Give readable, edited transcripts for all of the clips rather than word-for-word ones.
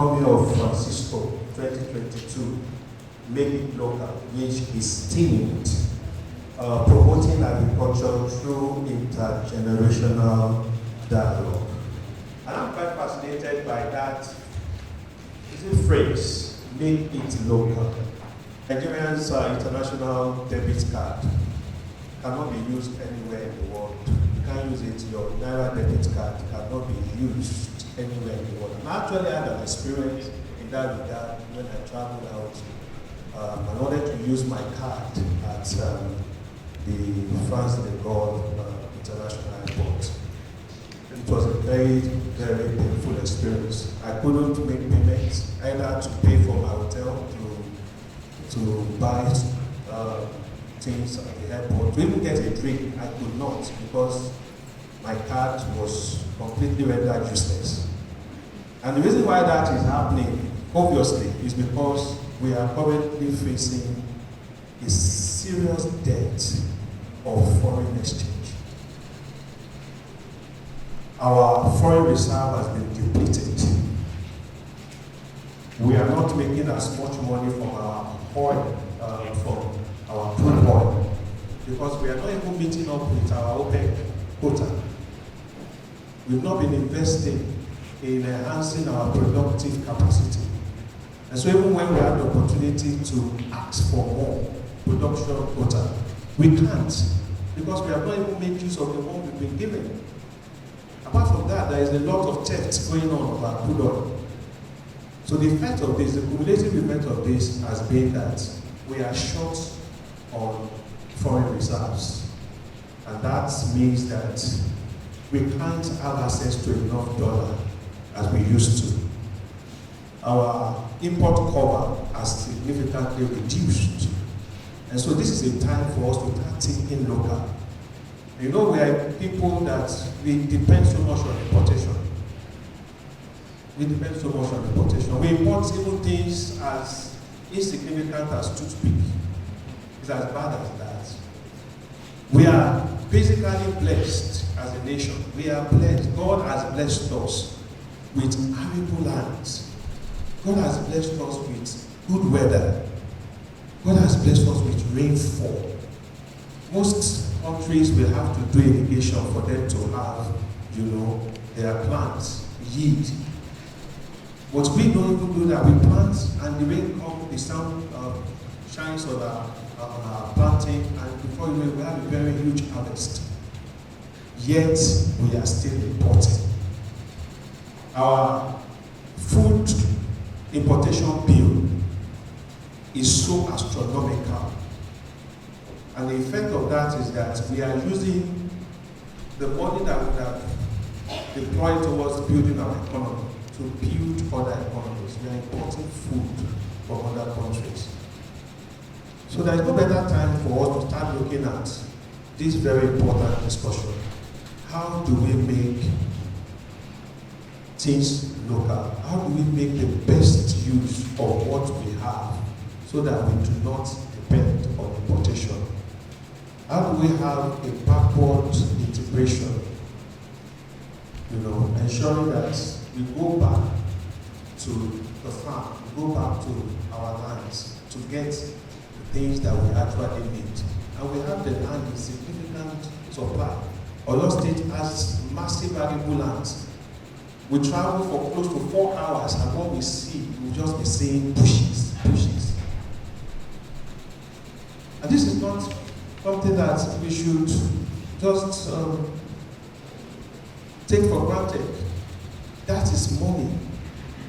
Economy of Francesco 2022, Make It Local, which is themed promoting agriculture through intergenerational dialogue. And I'm quite fascinated by that phrase, make it local. Nigerians' international debit card cannot be used anywhere in the world. You can't use it, your Naira debit card cannot be used anywhere in the world. And I actually had an experience in that regard when I traveled out. I wanted to use my card at the France de Gaulle International Airport. It was a very, very painful experience. I couldn't make payments, either to pay for my hotel, to buy things at the airport. To even get a drink, I could not, because my card was completely rendered useless. And the reason why that is happening, obviously, is because we are currently facing a serious debt of foreign exchange. Our foreign reserve has been depleted. We are not making as much money from our oil, from our crude oil, because we are not even meeting up with our OPEC quota. We've not been investing in enhancing our productive capacity. And so even when we have the opportunity to ask for more production quota, we can't, because we have not even made use of the one we've been given. Apart from that, there is a lot of theft going on about crude oil. So the effect of this, the cumulative effect of this has been that we are short on foreign reserves. And that means that we can't have access to enough dollar as we used to. Our import cover has significantly reduced. And so this is a time for us to start thinking local. You know, we are people that we depend so much on importation. We depend so much on importation. We import even things as insignificant as toothpick. It's as bad as that. We are basically blessed as a nation. We are blessed. God has blessed us with arable lands. God has blessed us with good weather. God has blessed us with rainfall. Most countries will have to do irrigation for them to have, their plants yield. But we don't even do that. We plant and the rain comes, the sun shines on our planting, and before you know it, we have a very huge harvest. Yet we are still importing. Our food importation bill is so astronomical. And the effect of that is that we are using the money that we have deployed towards building our economy to build other economies. We are importing food from other countries. So there is no better time for us to start looking at this very important discussion. How do we make things local? How do we make the best use of what we have so that we do not depend on importation? How do we have a backward integration? Ensuring that we go back to the farm, we go back to our lands to get the things that we actually need. And we have the land in significant supply. Oyo State has massive valuable lands. We travel for close to 4 hours, and what we see, we'll just be seeing bushes. And this is not something that we should just take for granted. That is money.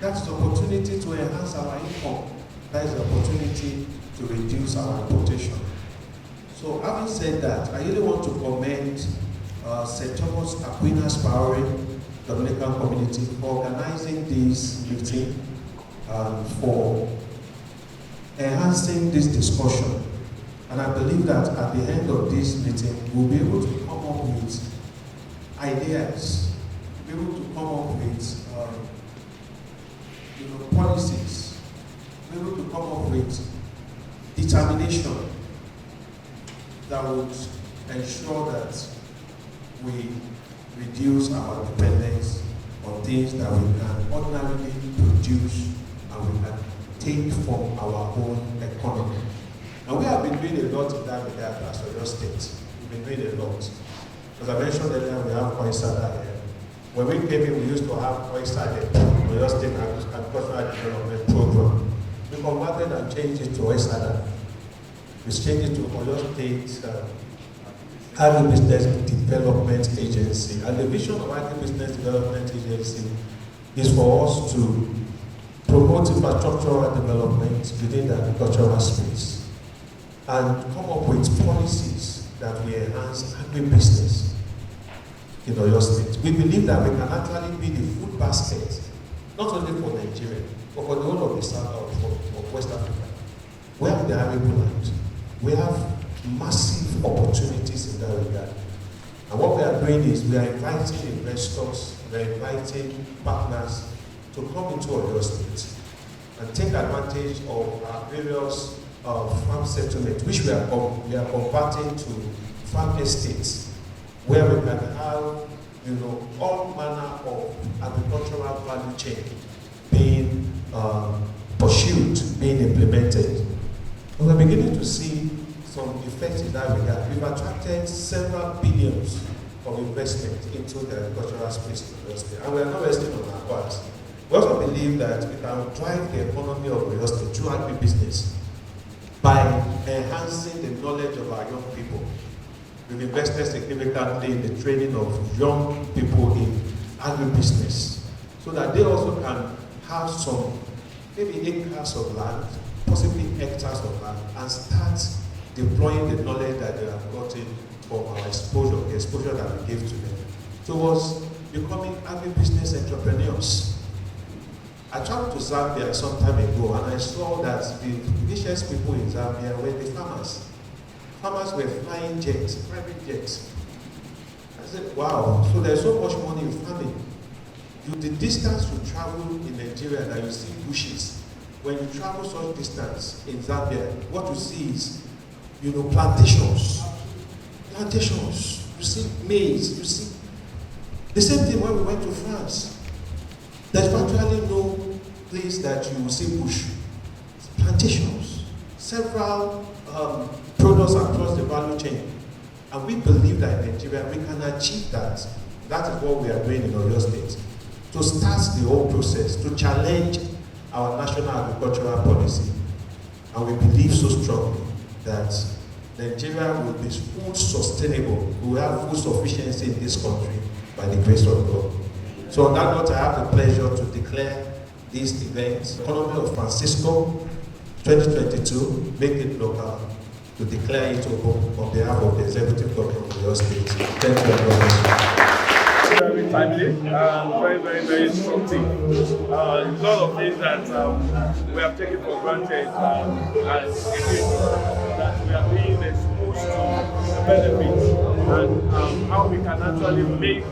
That is the opportunity to enhance our income. That is the opportunity to reduce our importation. So having said that, I really want to commend St. Thomas Aquinas Power Dominican community for organizing this meeting and for enhancing this discussion. And I believe that at the end of this meeting, we'll be able to come up with ideas, be able to come up with policies, be able to come up with determination that would ensure that we reduce our dependence on things that we can ordinarily produce. produce and we can take from our own economy. And we have been doing a lot in that regard as Oyo State. We've been doing a lot. As I mentioned earlier, we have Oisada here. When we came in, we used to have Oisada, Oyo State Agricultural Development Program. We converted and changed it to Oisada. We changed it to Oyo State Agribusiness Development Agency. And the vision of Agribusiness Development Agency is for us to promote infrastructural development within the agricultural space and come up with policies that will enhance agribusiness in Oyo State. We believe that we can actually be the food basket, not only for Nigeria, but for the whole of the south of West Africa. We have the arable land. We have massive opportunities in that regard. And what we are doing is we are inviting investors, we are inviting partners to come into Oyo State and take advantage of our various farm settlements, which we are converting to farm estates, where we can have, all manner of agricultural value chain being pursued, being implemented. And we're beginning to see some effects in that regard. We've attracted several billions of investment into the agricultural space in Oyo State, and we are not resting on our parts. We also believe that we can drive the economy of Oyo State through agribusiness by enhancing the knowledge of our young people. We've invested significantly in the training of young people in agribusiness so that they also can have some, maybe acres of land, possibly hectares of land, and start deploying the knowledge that they have gotten from our exposure, the exposure that we gave to them, towards becoming agribusiness entrepreneurs. I traveled to Zambia some time ago and I saw that the richest people in Zambia were the farmers. Farmers were flying jets, private jets. I said, wow, so there's so much money in farming. The distance you travel in Nigeria that you see bushes, when you travel such distance in Zambia, what you see is, plantations. Plantations. You see maize, you see. The same thing when we went to France. There's virtually no place that you will see bush. Plantations. Several products across the value chain. And we believe that in Nigeria we can achieve that. That is what we are doing in Oyo State. To start the whole process, to challenge our national agricultural policy. And we believe so strongly that Nigeria will be food sustainable. We will have food sufficiency in this country by the grace of God. So on that note, I have the pleasure to declare this event, Economy of Francesco 2022, make it local, to declare it open on behalf of the Executive Government of Oyo State. Thank you very much. Very timely and very instructive. A lot of things that we have taken for granted and that we are being exposed to the benefits and how we can actually make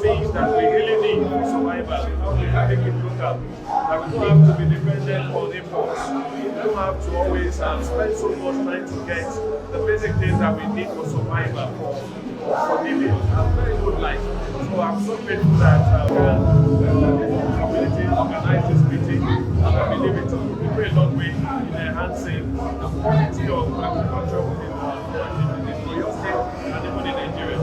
things that we really need for survival, how we can make it local, that we don't have to be dependent on imports. We don't have to always spend so much time to get the basic things that we need for survival, for living a very good life. So I'm so grateful that the community organized this meeting, and I believe it will go a long way in enhancing the quality of agriculture within Oyo State and even in Nigeria.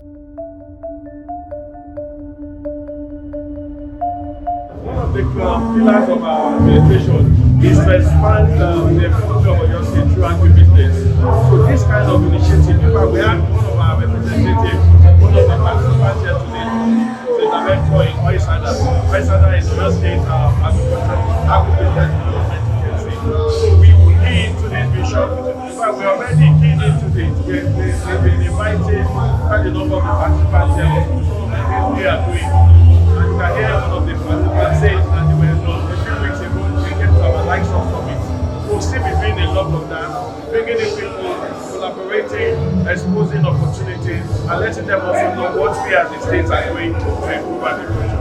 One of the pillars of our administration is to expand the economy of Oyo State through agribusiness. So this kind of initiative, in fact, we had one of our representatives, one of the participants here today, is a mentor in Oisada. Oisada is Oyo State agribusiness development agency. So we will key into this vision. In fact, we already keyed into this. We've been inviting quite a number of the participants here to some of the things we are doing. And you can hear one of the participants say that they were done a few weeks ago. We get to our likes of summit. We'll still be doing a lot of that, bringing in people, collaborating, exposing opportunities, and letting them also know what we as the states are doing to improve agriculture.